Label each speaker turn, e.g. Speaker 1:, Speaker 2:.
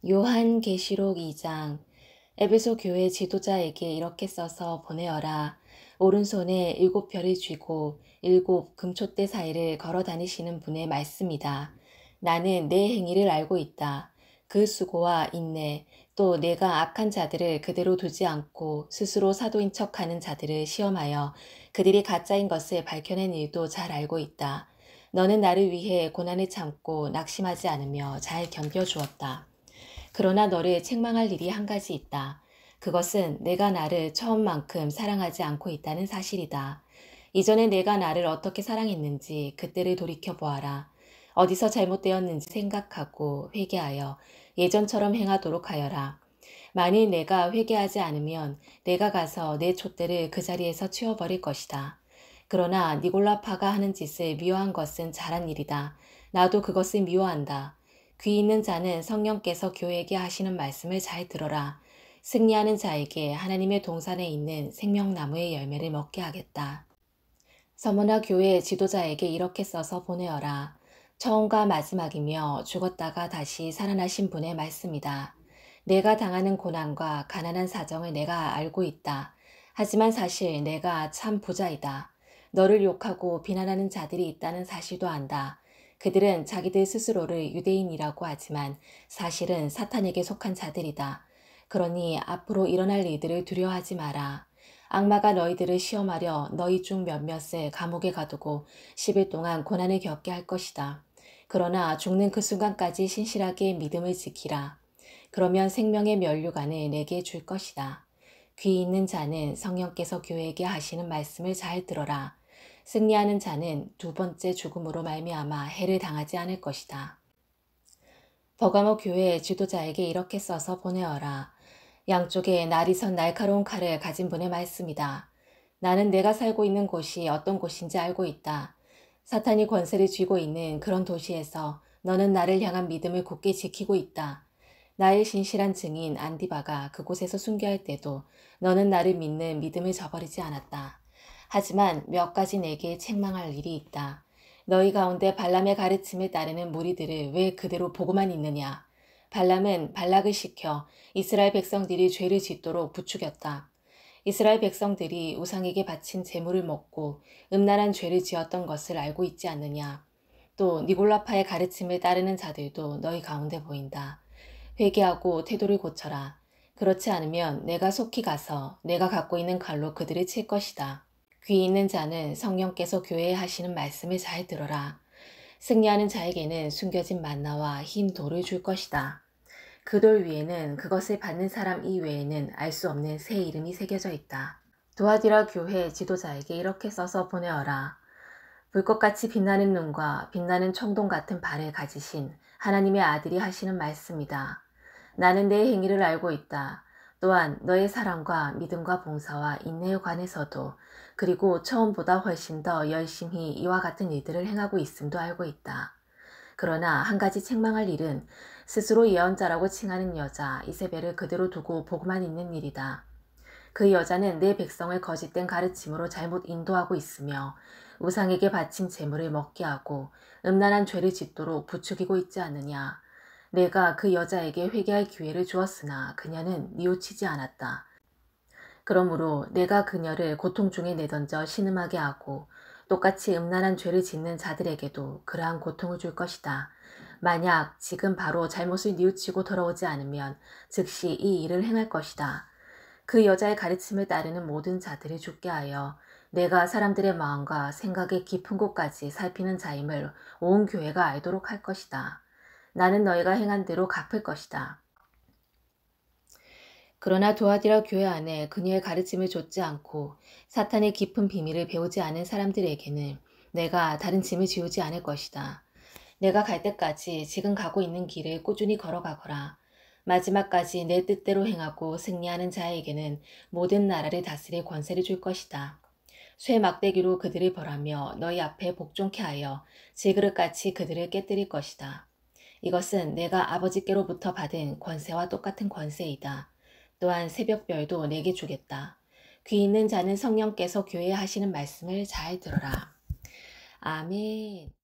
Speaker 1: 요한계시록 2장. 에베소 교회 지도자에게 이렇게 써서 보내어라. 오른손에 7별을 쥐고 7금촛대 사이를 걸어 다니시는 분의 말씀이다. 나는 내 행위를 알고 있다. 그 수고와 인내, 또 내가 악한 자들을 그대로 두지 않고 스스로 사도인 척하는 자들을 시험하여 그들이 가짜인 것을 밝혀낸 일도 잘 알고 있다. 너는 나를 위해 고난을 참고 낙심하지 않으며 잘 견뎌주었다. 그러나 너를 책망할 일이 한 가지 있다. 그것은 내가 나를 처음만큼 사랑하지 않고 있다는 사실이다. 이전에 내가 나를 어떻게 사랑했는지 그때를 돌이켜 보아라. 어디서 잘못되었는지 생각하고 회개하여 예전처럼 행하도록 하여라. 만일 내가 회개하지 않으면 내가 가서 내 촛대를 그 자리에서 치워버릴 것이다. 그러나 니골라파가 하는 짓을 미워한 것은 잘한 일이다. 나도 그것을 미워한다. 귀 있는 자는 성령께서 교회에게 하시는 말씀을 잘 들어라. 승리하는 자에게 하나님의 동산에 있는 생명나무의 열매를 먹게 하겠다. 서머나 교회 지도자에게 이렇게 써서 보내어라. 처음과 마지막이며 죽었다가 다시 살아나신 분의 말씀이다. 내가 당하는 고난과 가난한 사정을 내가 알고 있다. 하지만 사실 내가 참 부자이다. 너를 욕하고 비난하는 자들이 있다는 사실도 안다. 그들은 자기들 스스로를 유대인이라고 하지만 사실은 사탄에게 속한 자들이다. 그러니 앞으로 일어날 일들을 두려워하지 마라. 악마가 너희들을 시험하려 너희 중 몇몇을 감옥에 가두고 10일 동안 고난을 겪게 할 것이다. 그러나 죽는 그 순간까지 신실하게 믿음을 지키라. 그러면 생명의 면류관을 내게 줄 것이다. 귀 있는 자는 성령께서 교회에게 하시는 말씀을 잘 들어라. 승리하는 자는 두 번째 죽음으로 말미암아 해를 당하지 않을 것이다. 버가모 교회 지도자에게 이렇게 써서 보내어라. 양쪽에 날이 선 날카로운 칼을 가진 분의 말씀이다. 나는 내가 살고 있는 곳이 어떤 곳인지 알고 있다. 사탄이 권세를 쥐고 있는 그런 도시에서 너는 나를 향한 믿음을 굳게 지키고 있다. 나의 신실한 증인 안디바가 그곳에서 순교할 때도 너는 나를 믿는 믿음을 저버리지 않았다. 하지만 몇 가지 내게 책망할 일이 있다. 너희 가운데 발람의 가르침을 따르는 무리들을 왜 그대로 보고만 있느냐. 발람은 발락을 시켜 이스라엘 백성들이 죄를 짓도록 부추겼다. 이스라엘 백성들이 우상에게 바친 제물을 먹고 음란한 죄를 지었던 것을 알고 있지 않느냐. 또 니골라파의 가르침을 따르는 자들도 너희 가운데 보인다. 회개하고 태도를 고쳐라. 그렇지 않으면 내가 속히 가서 내가 갖고 있는 칼로 그들을 칠 것이다. 귀 있는 자는 성령께서 교회에 하시는 말씀을 잘 들어라. 승리하는 자에게는 숨겨진 만나와 흰 돌을 줄 것이다. 그 돌 위에는 그것을 받는 사람 이외에는 알 수 없는 새 이름이 새겨져 있다. 도아디라 교회 지도자에게 이렇게 써서 보내어라. 불꽃같이 빛나는 눈과 빛나는 청동 같은 발을 가지신 하나님의 아들이 하시는 말씀이다. 나는 내 행위를 알고 있다. 또한 너의 사랑과 믿음과 봉사와 인내에 관해서도 그리고 처음보다 훨씬 더 열심히 이와 같은 일들을 행하고 있음도 알고 있다. 그러나 한 가지 책망할 일은 스스로 예언자라고 칭하는 여자 이세벨을 그대로 두고 보고만 있는 일이다. 그 여자는 내 백성을 거짓된 가르침으로 잘못 인도하고 있으며 우상에게 바친 재물을 먹게 하고 음란한 죄를 짓도록 부추기고 있지 않느냐. 내가 그 여자에게 회개할 기회를 주었으나 그녀는 뉘우치지 않았다. 그러므로 내가 그녀를 고통 중에 내던져 신음하게 하고 똑같이 음란한 죄를 짓는 자들에게도 그러한 고통을 줄 것이다. 만약 지금 바로 잘못을 뉘우치고 돌아오지 않으면 즉시 이 일을 행할 것이다. 그 여자의 가르침을 따르는 모든 자들을 죽게 하여 내가 사람들의 마음과 생각의 깊은 곳까지 살피는 자임을 온 교회가 알도록 할 것이다. 나는 너희가 행한 대로 갚을 것이다. 그러나 도아디라 교회 안에 그녀의 가르침을 좇지 않고 사탄의 깊은 비밀을 배우지 않은 사람들에게는 내가 다른 짐을 지우지 않을 것이다. 내가 갈 때까지 지금 가고 있는 길을 꾸준히 걸어가거라. 마지막까지 내 뜻대로 행하고 승리하는 자에게는 모든 나라를 다스릴 권세를 줄 것이다. 쇠 막대기로 그들을 벌하며 너희 앞에 복종케 하여 질그릇같이 그들을 깨뜨릴 것이다. 이것은 내가 아버지께로부터 받은 권세와 똑같은 권세이다. 또한 새벽별도 내게 주겠다. 귀 있는 자는 성령께서 교회에 하시는 말씀을 잘 들어라. 아멘.